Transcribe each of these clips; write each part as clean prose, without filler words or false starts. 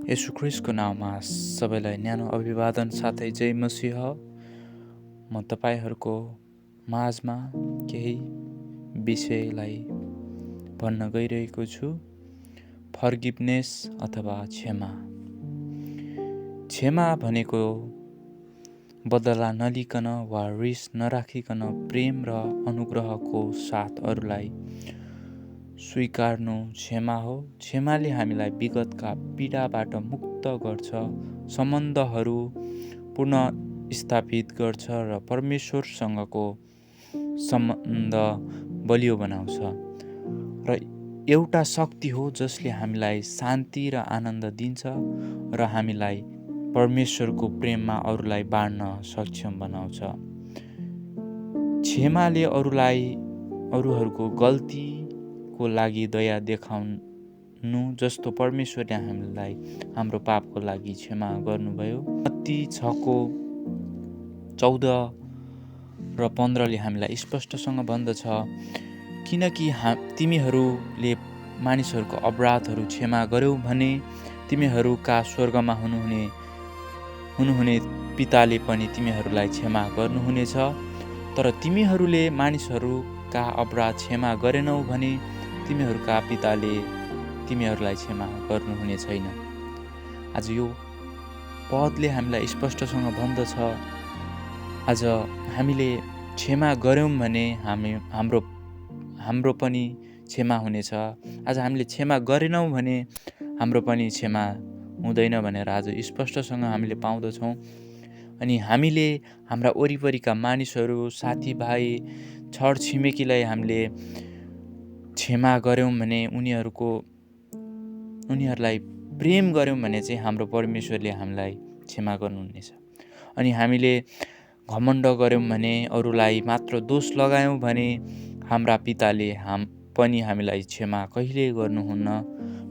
येशू ख्रिस्टको नाममा सबैलाई न्यानो अभिवादन साथै जय मसीह। म तपाईँहरूको माझमा केही विषयलाई भन्न गइरहेको छु। फर्गिभनेस अथवा क्षमा। क्षमा भनेको बदला नलिकन वा रिस नराखिकन प्रेम र अनुग्रहको साथ अरूलाई स्वीकार्नु क्षमा हो। क्षमाले हामीलाई विगतका पीडाबाट मुक्त गर्छ, सम्बन्धहरू पुनः स्थापित गर्छ र परमेश्वरसँगको सम्बन्ध बलियो बनाउँछ र एउटा शक्ति हो जसले हामीलाई शान्ति र आनन्द दिन्छ र हामीलाई परमेश्वरको प्रेममा अरूलाई बाँड्न सक्षम बनाउँछ। क्षमाले अरूहरूको गल्तीको लागि दया देखाउनु जस्तो परमेश्वरले हामीलाई हाम्रो पापको लागि क्षमा गर्नुभयो। मत्ती 6:14 र 15ले हामीलाई स्पष्टसँग भन्दछ, किनकि तिमीहरूले मानिसहरूको अपराधहरू क्षमा गर्यौ भने तिमीहरूका स्वर्गमा हुनुहुने पिताले पनि तिमीहरूलाई क्षमा गर्नुहुनेछ। तर तिमीहरूले मानिसहरूका अपराध क्षमा गरेनौ भने तिमीहरूका पिताले तिमीहरूलाई क्षमा गर्नुहुने छैन। आज यो पदले हामीलाई स्पष्टसँग भन्दछ, आज हामीले क्षमा गर्यौँ भने हाम्रो पनि क्षमा हुनेछ। आज हामीले क्षमा गरेनौँ भने हाम्रो पनि क्षमा हुँदैन भनेर आज स्पष्टसँग हामीले पाउँदछौँ। अनि हामीले हाम्रा वरिपरिका मानिसहरू, साथीभाइ, छर छिमेकीलाई हामीले क्षमा गर्यौँ भने, उनीहरूलाई प्रेम गर्यौँ भने चाहिँ हाम्रो परमेश्वरले हामीलाई क्षमा गर्नुहुनेछ। अनि हामीले घमण्ड गर्यौँ भने, अरूलाई मात्र दोष लगायौँ भने हाम्रा पिताले पनि हामीलाई क्षमा कहिले गर्नुहुन्न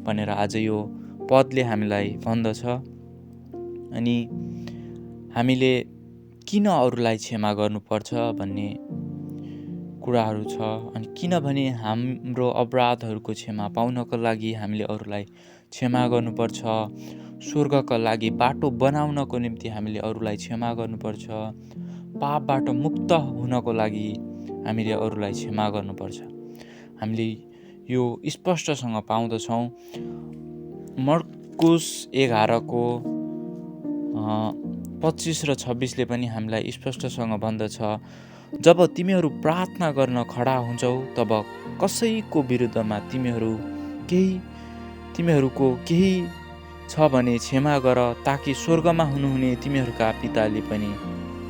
भनेर आज यो पदले हामीलाई भन्दछ। अनि हामीले किन अरूलाई क्षमा गर्नुपर्छ भन्ने कुराहरू छ। अनि किनभने हाम्रो अपराधहरूको क्षमा पाउनको लागि हामीले अरूलाई क्षमा गर्नुपर्छ। स्वर्गका लागि बाटो बनाउनको निम्ति हामीले अरूलाई क्षमा गर्नुपर्छ। पापबाट मुक्त हुनको लागि हामीले अरूलाई क्षमा गर्नुपर्छ। हामीले यो स्पष्टसँग पाउँदछौँ। मर्कुस 11:25 र 26ले पनि हामीलाई स्पष्टसँग भन्दछ, जब तिमीहरू प्रार्थना गर्न खडा हुन्छौ तब कसैको विरुद्धमा तिमीहरूको केही छ भने क्षमा गर, ताकि स्वर्गमा हुनुहुने तिमीहरूका पिताले पनि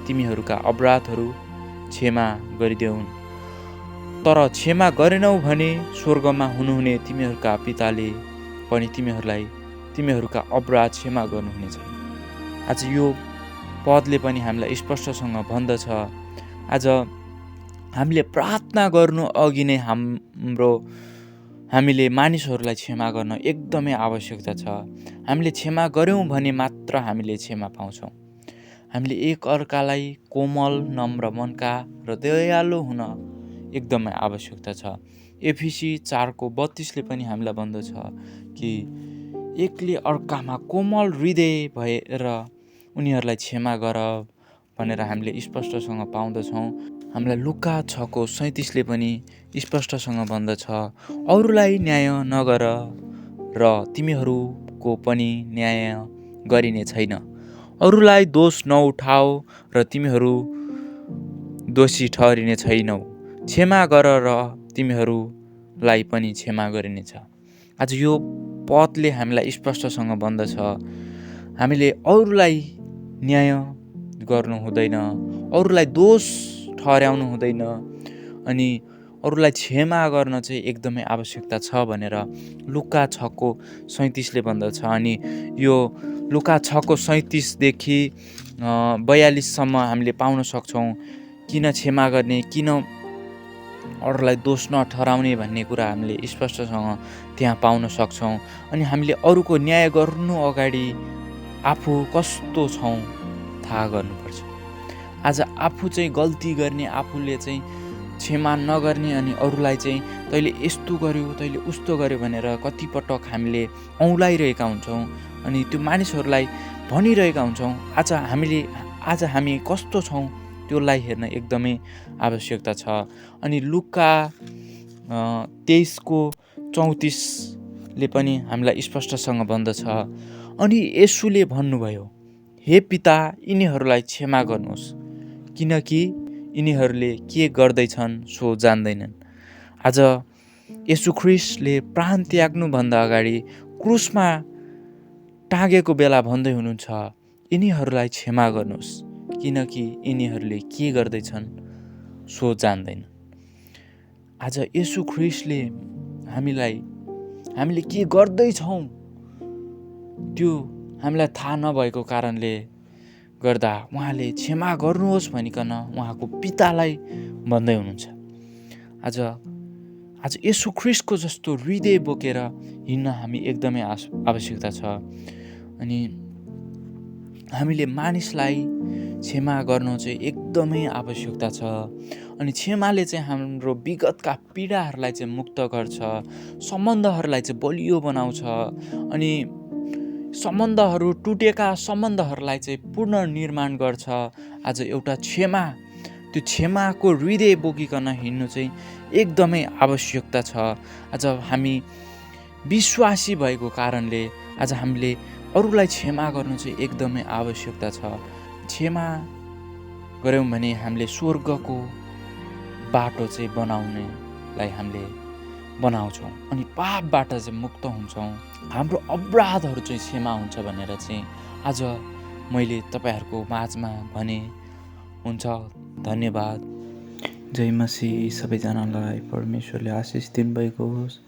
तिमीहरूका अपराधहरू क्षमा गरिदेऊन्। तर क्षमा गरेनौ भने स्वर्गमा हुनुहुने तिमीहरूका पिताले पनि तिमीहरूका अपराध क्षमा गर्नुहुने छैन। आज यो पदले पनि हामीलाई स्पष्टसँग भन्दछ, आज हामीले प्रार्थना गर्नु अघि नै हामीले मानिसहरूलाई क्षमा गर्न एकदमै आवश्यकता छ। हामीले क्षमा गर्यौँ भने मात्र हामीले क्षमा पाउँछौँ। हामीले एक अर्कालाई कोमल, नम्र मनका र दयालु हुन एकदमै आवश्यकता छ। एफिसी 4:32ले पनि हामीलाई भन्दछ कि एकले अर्कामा कोमल हृदय भएर उनीहरूलाई क्षमा गर भनेर हामीले स्पष्टसँग पाउँदछौँ। हामीलाई लुका 6:37ले पनि स्पष्टसँग भन्दछ, अरूलाई न्याय नगर र तिमीहरूको पनि न्याय गरिने छैन। अरूलाई दोष नउठाओ र तिमीहरू दोषी ठहरिने छैनौ। क्षमा गर र तिमीहरूलाई पनि क्षमा गरिनेछ। आज यो पदले हामीलाई स्पष्टसँग भन्दछ, हामीले अरूलाई न्याय गर्नु हुँदैन, अरूलाई दोष ठहर्याउनु हुँदैन, अनि अरूलाई क्षमा गर्न चाहिँ एकदमै आवश्यकता छ भनेर लुका 6:37ले भन्दछ। अनि यो लुका 6:37देखि 42सम्म हामीले पाउन सक्छौँ किन क्षमा गर्ने, किन अरूलाई दोष नठहराउने भन्ने कुरा हामीले स्पष्टसँग त्यहाँ पाउन सक्छौँ। अनि हामीले अरूको न्याय गर्नु अगाडि आफू कस्तो छौँ थाहा गर्नुपर्छ। आज आफू चाहिँ गल्ती गर्ने, आफूले चाहिँ क्षमा नगर्ने अनि अरूलाई चाहिँ तैँले यस्तो गर्यो, तैँले उस्तो गर्यो भनेर कतिपटक हामीले औँलाइरहेका हुन्छौँ। अनि त्यो मानिसहरूलाई भनिरहेका हुन्छौँ। आज हामी कस्तो छौँ त्यसलाई हेर्न एकदमै आवश्यकता छ। अनि लुका 23:34ले पनि हामीलाई स्पष्टसँग भन्दछ, अनि येशूले भन्नुभयो, हे पिता, यिनीहरूलाई क्षमा गर्नुहोस्, किनकि यिनीहरूले के गर्दैछन् सो जान्दैनन्। आज येशू ख्रीष्टले प्राण त्याग्नुभन्दा अगाडि क्रुसमा टाँगेको बेला भन्दै हुनुहुन्छ, यिनीहरूलाई क्षमा गर्नुहोस्, किनकि यिनीहरूले के गर्दैछन् सो जान्दैन। आज येशू ख्रीष्टले हामीले के गर्दैछौँ त्यो हामीलाई थाहा नभएको कारणले गर्दा उहाँले क्षमा गर्नुहोस् भनिकन उहाँको पितालाई भन्दै हुनुहुन्छ। आज येशू ख्रीष्टको जस्तो हृदय बोकेर हिँड्न हामी एकदमै आवश्यकता छ। अनि हामीले मानिसलाई क्षमा गर्नु चाहिँ एकदमै आवश्यकता छ। अनि क्षमाले चाहिँ हाम्रो विगतका पीडाहरूलाई चाहिँ मुक्त गर्छ, सम्बन्धहरूलाई चाहिँ बलियो बनाउँछ, अनि सम्बन्धहरू टुटेका सम्बन्धहरूलाई चाहिँ पुनर्निर्माण गर्छ। आज एउटा त्यो क्षमाको हृदय बोकिकन हिँड्नु चाहिँ एकदमै आवश्यकता छ। आज हामी विश्वासी भएको कारणले आज हामीले अरूलाई क्षमा गर्नु चाहिँ एकदमै आवश्यकता छ। क्षमा गऱ्यौँ भने हामीले स्वर्गको बाटो चाहिँ बनाउनेलाई हामीले बनाउँछौँ, अनि पापबाट चाहिँ मुक्त हुन्छौँ, हाम्रो अपराधहरू चाहिँ क्षमा हुन्छ भनेर चाहिँ आज मैले तपाईँहरूको माझमा भने। हुन्छ, धन्यवाद। जय मसीह। सबैजनालाई परमेश्वरले आशिष दिनुभएको होस्।